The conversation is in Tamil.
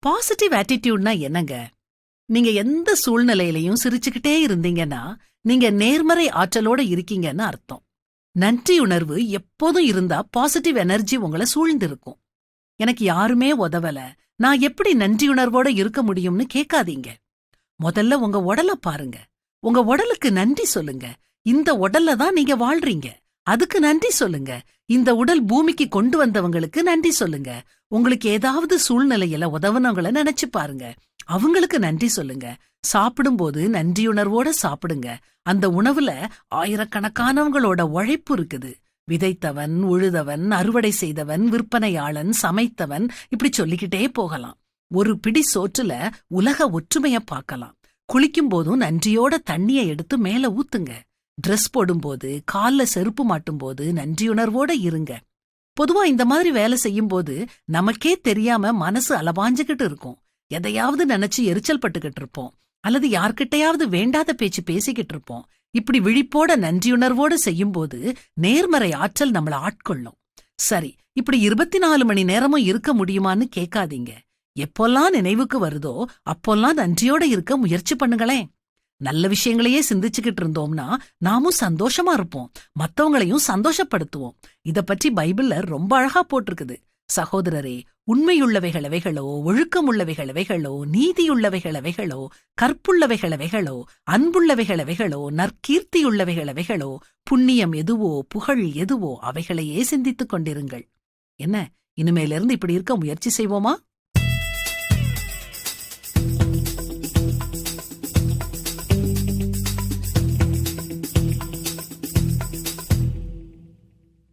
பாசிட்டிவ் ஆட்டிடியூட்னா என்னங்க? நீங்க எந்த சூழ்நிலையிலையும் சிரிச்சுக்கிட்டே இருந்தீங்கன்னா, நீங்க நேர்மறை ஆற்றலோட இருக்கீங்கன்னு அர்த்தம். நன்றியுணர்வு எப்போதும் இருந்தா பாசிட்டிவ் எனர்ஜி உங்கள சூழ்ந்திருக்கும். எனக்கு யாருமே உதவல, நான் எப்படி நன்றியுணர்வோட இருக்க முடியும்னு கேட்காதீங்க. முதல்ல உங்க உடல பாருங்க. உங்க உடலுக்கு நன்றி சொல்லுங்க. இந்த உடல்ல தான் நீங்க வாழ்றீங்க. அதுக்கு நன்றி சொல்லுங்க. இந்த உடல் பூமிக்கு கொண்டு வந்தவங்களுக்கு நன்றி சொல்லுங்க. உங்களுக்கு ஏதாவது சூழ்நிலையில உதவுனவங்கள நினைச்சு பாருங்க. அவங்களுக்கு நன்றி சொல்லுங்க. சாப்பிடும்போது நன்றியுணர்வோட சாப்பிடுங்க. அந்த உணவுல ஆயிரக்கணக்கானவங்களோட உழைப்பு இருக்குது. விதைத்தவன், உழுதவன், அறுவடை செய்தவன், விற்பனையாளன், சமைத்தவன், இப்படி சொல்லிக்கிட்டே போகலாம். ஒரு பிடி சோற்றுல உலக ஒற்றுமைய பார்க்கலாம். குளிக்கும் போதும் நன்றியோட தண்ணிய எடுத்து மேல ஊத்துங்க. ட்ரெஸ் போடும்போது, கால்ல செருப்பு மாட்டும் போது நன்றியுணர்வோட இருங்க. பொதுவா இந்த மாதிரி வேலை செய்யும் போது நமக்கே தெரியாம மனசு அலபாஞ்சுகிட்டு இருக்கும். எதையாவது நினைச்சு எரிச்சல் பட்டுக்கிட்டு இருப்போம், அல்லது யார்கிட்டயாவது வேண்டாத பேச்சு பேசிக்கிட்டு இருப்போம். இப்படி விழிப்போட நன்றியுணர்வோட செய்யும் போது நேர்மறை ஆற்றல் நம்மள ஆட்கொள்ளும். சரி, இப்படி 24 மணி நேரமும் இருக்க முடியுமான்னு கேட்காதீங்க. எப்போல்லாம் நினைவுக்கு வருதோ அப்போல்லாம் நன்றியோட இருக்க முயற்சி பண்ணுங்களேன். நல்ல விஷயங்களையே சிந்திச்சுக்கிட்டு இருந்தோம்னா நாமும் சந்தோஷமா இருப்போம், மத்தவங்களையும் சந்தோஷப்படுத்துவோம். இத பற்றி பைபிள்ல ரொம்ப அழகா போட்டிருக்குது. சகோதரரே, உண்மையுள்ளவைகள் எவைகளோ, ஒழுக்கமுள்ளவைகள் எவைகளோ, நீதியுள்ளவைகள் எவைகளோ, கற்புள்ளவைகள் எவைகளோ, அன்புள்ளவைகள் எவைகளோ, நற்கீர்த்தியுள்ளவைகள் எவைகளோ, புண்ணியம் எதுவோ, புகழ் எதுவோ, அவைகளையே சிந்தித்துக் கொண்டிருங்கள். என்ன, இனிமேலிருந்து இப்படி இருக்க முயற்சி செய்வோமா?